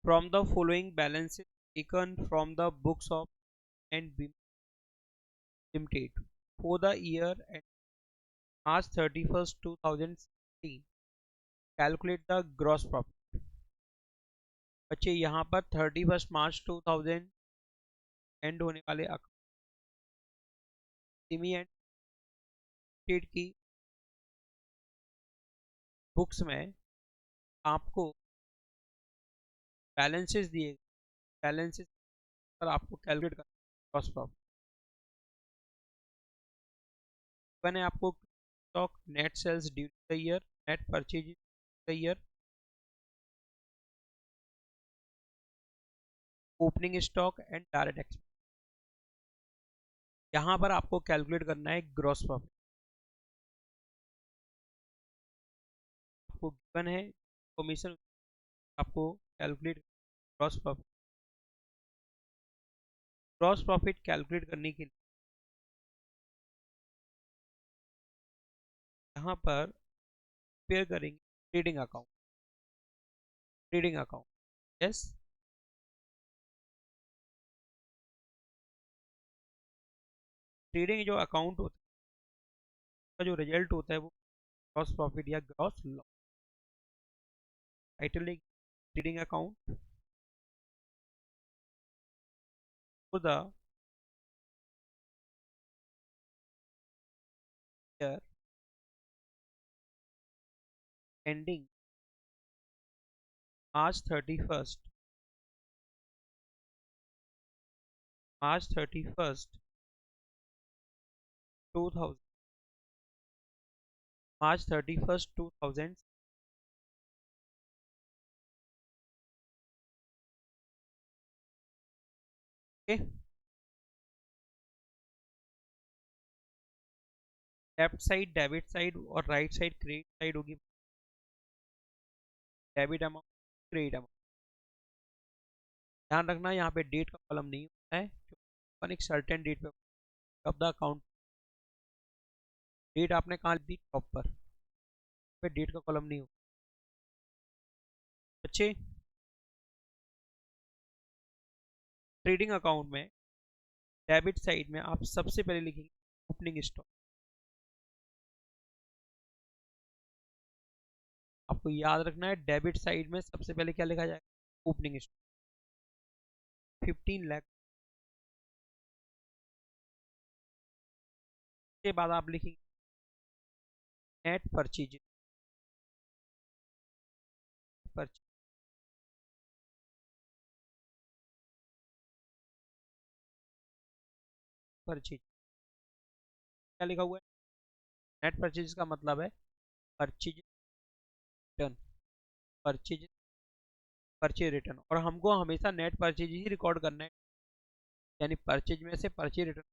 From the following balances taken from the books of and Limited for the year at March 31st, 2016. Calculate the gross profit. बच्चे यहाँ पर 31 मार्च 2000 and होने वाले Simi and state की books में आपको balances दिए, बैलेंसेस पर आपको कैलकुलेट करना ग्रॉस प्रॉफिट। मैंने आपको stock, net sales during the year, net purchase the year, opening stock and direct expense. यहाँ पर आपको कैलकुलेट करना है ग्रॉस प्रॉफिट। आपको गिवन है इंफॉर्मेशन, आपको calculate gross profit. Gross profit calculate करने के लिए यहाँ पर प्रिपेयर करेंगे trading account. Trading account yes, trading जो अकाउंट होता है उसका जो रिजल्ट होता है वो ग्रॉस प्रॉफिट या gross loss. Title trading account for the year ending March 31st, March 31st 2000, March 31st 2000। Left side debit side और राइट साइड क्रेडिट साइड होगी। Debit amount, credit amount. ध्यान रखना यहाँ पे डेट का कॉलम नहीं होता है, अपन एक सर्टेन डेट पे कब द अकाउंट। डेट आपने कहाँ दी, टॉप पर डेट का कॉलम नहीं होता। अच्छे, ट्रेडिंग अकाउंट में डेबिट साइड में आप सबसे पहले लिखेंगे ओपनिंग स्टॉक। आपको याद रखना है डेबिट साइड में सबसे पहले क्या लिखा जाएगा, ओपनिंग स्टॉक 15 लाख। के बाद आप लिखेंगे नेट परचेज, परचेज परचेज क्या लिखा हुआ है, नेट परचेज का मतलब है purchase return, purchase purchase return. और हमको हमेशा नेट परचेज ही रिकॉर्ड करना है, यानी परचेज में से परचेज रिटर्न।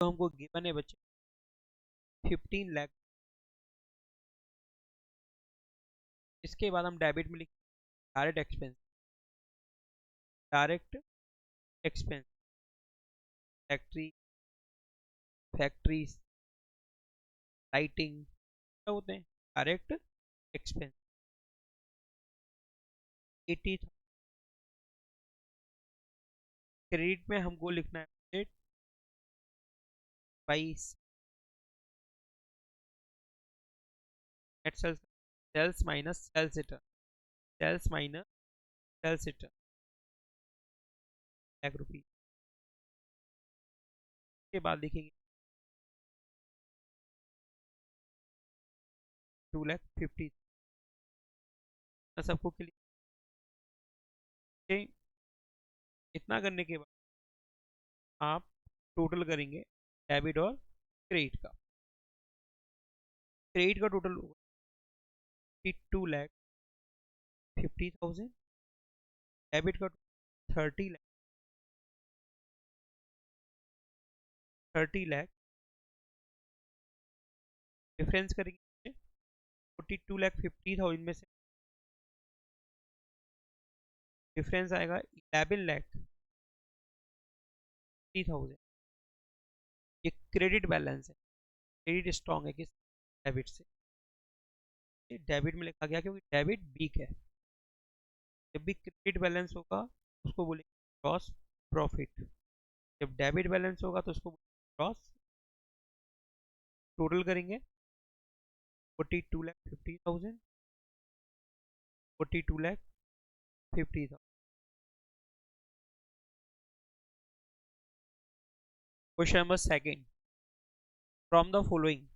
तो हमको गिवन है बच्चे 15 लाख। इसके बाद हम डेबिट में लिखें direct expense, direct expense factory, factories, lighting, क्या होते हैं डायरेक्ट एक्सपेंस। 80। क्रेडिट में हमको लिखना है 22 net sales, sales minus sales return, sales minus sales return ₹1,00,000। के बाद लिखेंगे 2,50,000। सबको क्लियर। इतना करने के बाद आप टोटल करेंगे डेबिट और क्रेडिट का। क्रेडिट का टोटल 2,50,000, डेबिट का 30 लाख, 30 लाख डिफरेंस करेंगे 42,50,000 में से डिफरेंस आएगा 11,50,000। ये क्रेडिट बैलेंस है, क्रेडिट स्ट्रॉन्ग है किस, डेबिट से। डेबिट में लिखा गया क्योंकि डेबिट वीक है। जब भी क्रेडिट बैलेंस होगा उसको बोलेंगे ग्रॉस प्रॉफिट, जब डेबिट बैलेंस होगा तो उसको ग्रॉस। टोटल करेंगे 42,50,000, 42,50,000। Question number second, from the following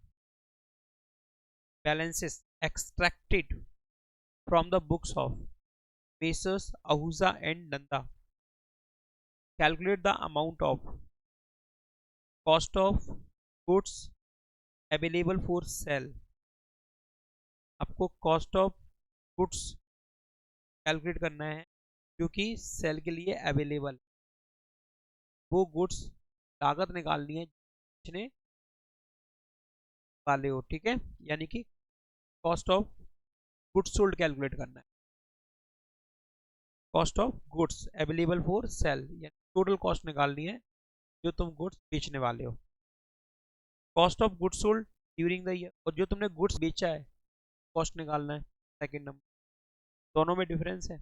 balances extracted from the books of Messrs. Ahuja and Nanda, calculate the amount of cost of goods available for sale। आपको cost of goods calculate करना है जो कि cell के लिए available, वो goods लागत निकालनी है बेचने वाले हो, ठीक है, यानी कि cost of goods sold calculate करना है, cost of goods available for sale, यानी टोटल कॉस्ट निकालनी है जो तुम गुड्स बेचने वाले हो। Cost of goods sold during the year, और जो तुमने गुड्स बेचा है कॉस्ट निकालना है सेकंड नंबर। दोनों में डिफरेंस है।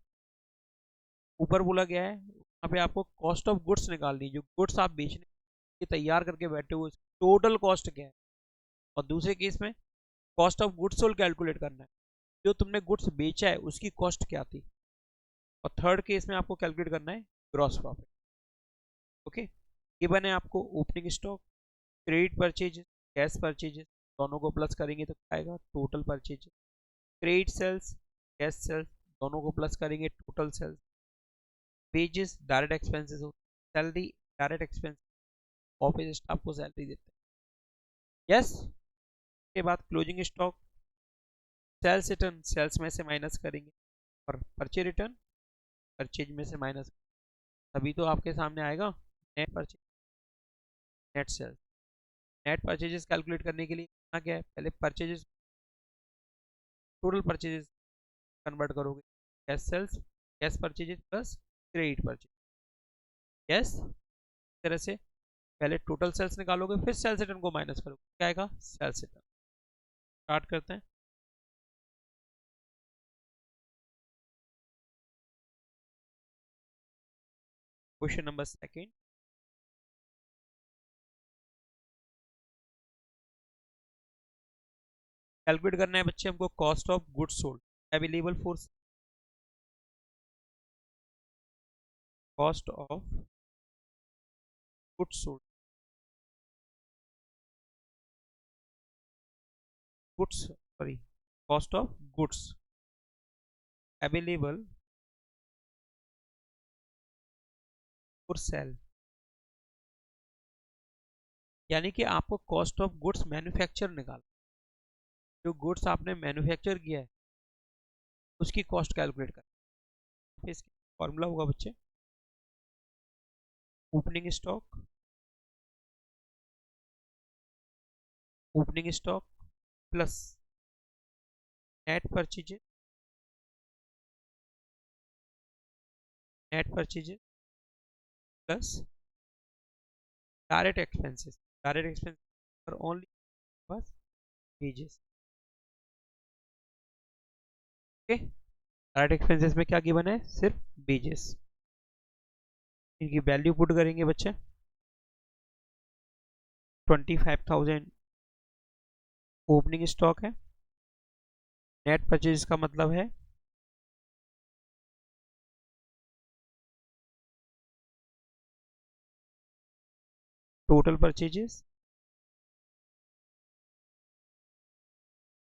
ऊपर बोला गया है वहाँ पे आपको कॉस्ट ऑफ गुड्स निकालनी है, जो गुड्स आप बेचने के तैयार करके बैठे हो टोटल कॉस्ट क्या है, और दूसरे केस में cost of goods sold calculate करना है, जो तुमने गुड्स बेचा है उसकी कॉस्ट क्या थी, और थर्ड केस में आपको कैलकुलेट करना है ग्रॉस प्रॉफिट। ओके, गिवन है आपको opening stock, credit purchase, cash purchases, दोनों को प्लस करेंगे तो क्या आएगा total purchase, credit sales, cash sales, दोनों को प्लस करेंगे total sales, wages direct expenses, salary direct expense, office staff को सैलरी देते हैं। यस, के बाद closing stock, sales return sales में से माइनस करेंगे, और परचेज रिटर्न परचेज में से माइनस, तभी तो आपके सामने आएगा net purchase, net sales. Net purchases calculate करने के लिए क्या क्या है, पहले परचेजेस टोटल परचेजेस कन्वर्ट करोगे, cash sales, cash purchases plus credit purchase. Yes, इस तरह से पहले टोटल सेल्स निकालोगे फिर सेल्स रिटर्न को माइनस करोगे, क्या आएगा सेल्स रिटर्न। स्टार्ट करते हैं। क्वेश्चन नंबर सेकंड, कैलकुलेट करना है बच्चे हमको cost of goods sold available for, cost of goods sold, goods sorry cost of goods available for sale, यानी कि आपको कॉस्ट ऑफ गुड्स मैन्युफैक्चर निकाल, जो गुड्स आपने मैन्युफैक्चर किया है उसकी कॉस्ट कैलकुलेट कर। इसका फॉर्मूला होगा बच्चे opening stock, opening stock plus net purchases, net purchases plus direct expenses, direct expenses पर ओनली बस वेजेस। ओके, डायरेक्ट एक्सपेंसेस में क्या गिवन है सिर्फ वेजेस, इनकी वैल्यू पुट करेंगे बच्चे 25,000 ओपनिंग स्टॉक है, नेट परचेज का मतलब है total purchases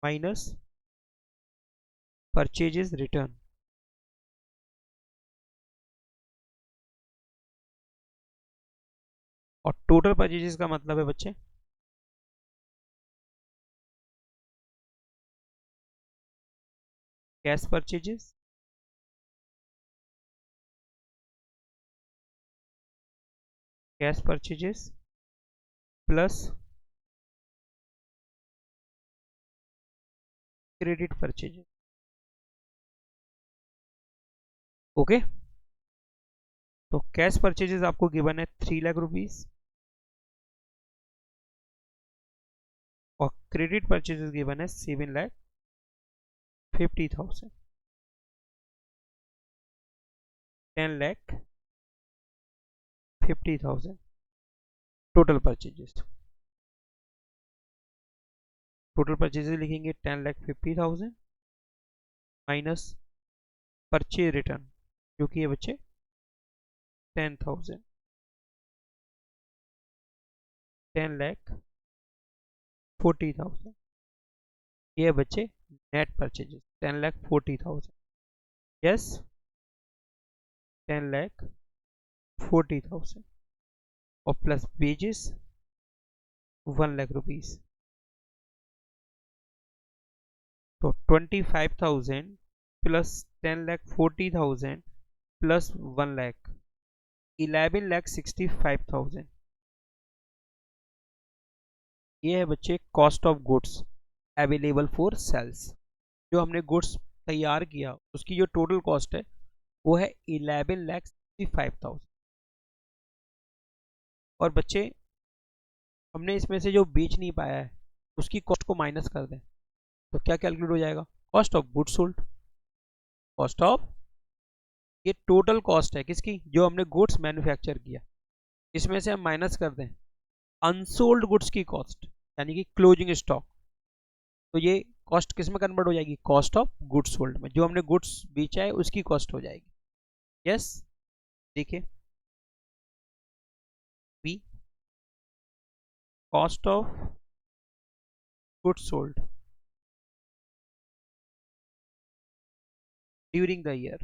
minus purchases return, और टोटल परचेजेस का मतलब है बच्चे cash purchases cash purchases plus credit purchases. Okay, तो कैश परचेजेस आपको गिवन है 3,00,000 रुपीज, और क्रेडिट परचेजेस गिवन है 7,50,000। 10,50,000 टोटल परचेजेस। टोटल परचेजेस लिखेंगे 10,50,000 माइनस परचेज रिटर्न जो कि है बच्चे 10,000। 10,40,000 ये बच्चे नेट परचेजेस 10,40,000। यस 10,40,000 और प्लस वेजेस 1,00,000 रुपीज। तो 25,000 प्लस 10,40,000 प्लस 1,00,000 11,65,000 ये है बच्चे cost of goods available for sales. जो हमने गुड्स तैयार किया उसकी जो टोटल कॉस्ट है वो है 11,65,000। और बच्चे हमने इसमें से जो बेच नहीं पाया है उसकी कॉस्ट को माइनस कर दें तो क्या कैलकुलेट हो जाएगा? Cost of goods sold. Cost of ये टोटल कॉस्ट है किसकी? जो हमने गुड्स मैन्युफैक्चर किया। इसमें से हम माइनस कर दें अनसोल्ड गुड्स की कॉस्ट यानी कि क्लोजिंग स्टॉक। तो ये कॉस्ट किस में कन्वर्ट हो जाएगी? कॉस्ट ऑफ गुड्स सोल्ड में। जो हमने गुड्स बेचा है उसकी कॉस्ट हो जाएगी। यस देखिए B cost of goods sold during the year.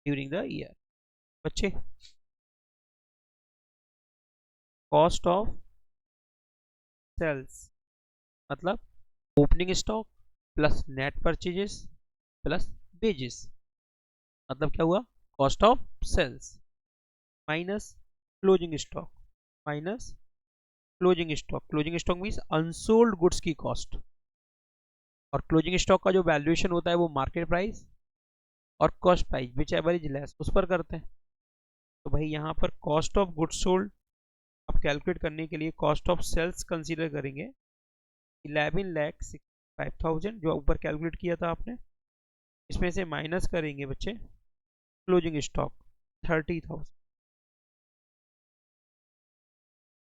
During the year बच्चे कॉस्ट ऑफ सेल्स मतलब opening stock plus net purchases plus wages. मतलब क्या हुआ? Cost of sales minus closing stock minus closing stock. Closing stock means unsold goods की cost. और closing stock का जो valuation होता है वो मार्केट प्राइस और cost price whichever is less उस पर करते हैं। तो भाई यहाँ पर कॉस्ट ऑफ गुड्स सोल्ड आप कैलकुलेट करने के लिए कॉस्ट ऑफ सेल्स कंसीडर करेंगे 11,65,000 जो ऊपर कैलकुलेट किया था आपने। इसमें से माइनस करेंगे बच्चे क्लोजिंग स्टॉक 30,000।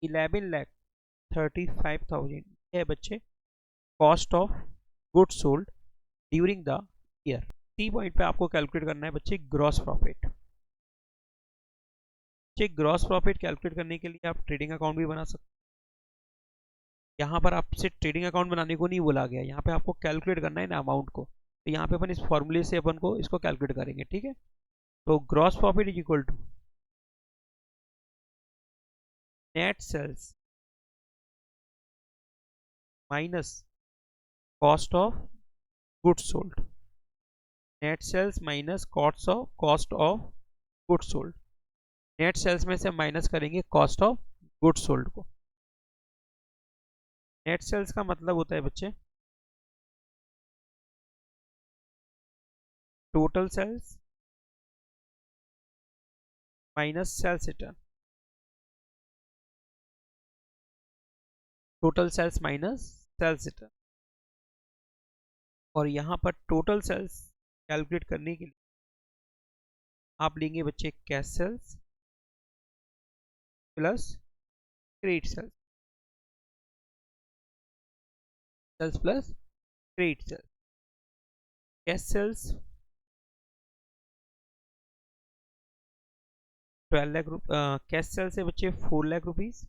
11,35,000 है बच्चे cost of goods sold during the year. C point पे आपको कैलकुलेट करना है बच्चे gross profit. Gross profit calculate करने के लिए आप ट्रेडिंग अकाउंट भी बना सकते हैं। यहाँ पर आपसे ट्रेडिंग अकाउंट बनाने को नहीं बोला गया, यहाँ पे आपको कैलकुलेट करना है ना अमाउंट को। तो यहाँ पे अपन इस फॉर्मूले से अपन को इसको कैलकुलेट करेंगे। ठीक है, तो gross profit is equal to net sales minus cost of goods sold. Net sales minus cost of goods sold. Net sales में से माइनस करेंगे कॉस्ट ऑफ गुड्स सोल्ड को। नेट सेल्स का मतलब होता है बच्चे total sales minus sales return. Total sales minus sales return. और यहाँ पर टोटल सेल्स कैलकुलेट करने के लिए आप लेंगे बच्चे cash sales plus credit sales. Sales plus credit sales. Cash sales 12,00,000 cash sales है बच्चे 4,00,000 रुपीज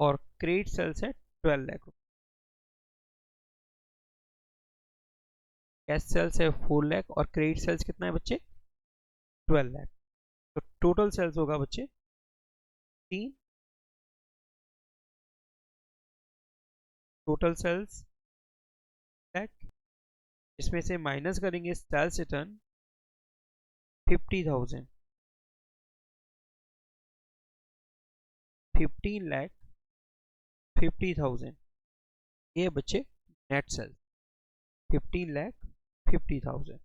और क्रेडिट सेल्स है 12,00,000 रुपीज। कैश सेल्स है 4,00,000 और क्रेडिट सेल्स कितना है बच्चे 12,00,000। तो टोटल सेल्स होगा बच्चे 3। टोटल सेल्स इसमें से माइनस करेंगे सेल्स रिटर्न 50,000। 15,50,000 ये बच्चे नेट सेल्स 15,50,000।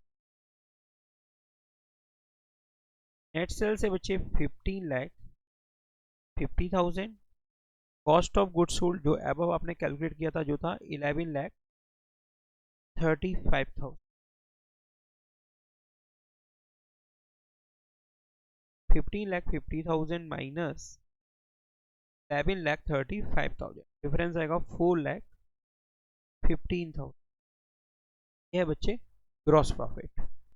नेट सेल्स है बच्चे 15,50,000 कॉस्ट ऑफ गुड्स सोल्ड जो अबव आपने कैलकुलेट किया था जो था 11,35,000, 15,50,000 माइनस 11,35,000, डिफरेंस आएगा 4,15,000। यह है बच्चे ग्रॉस प्रॉफिट।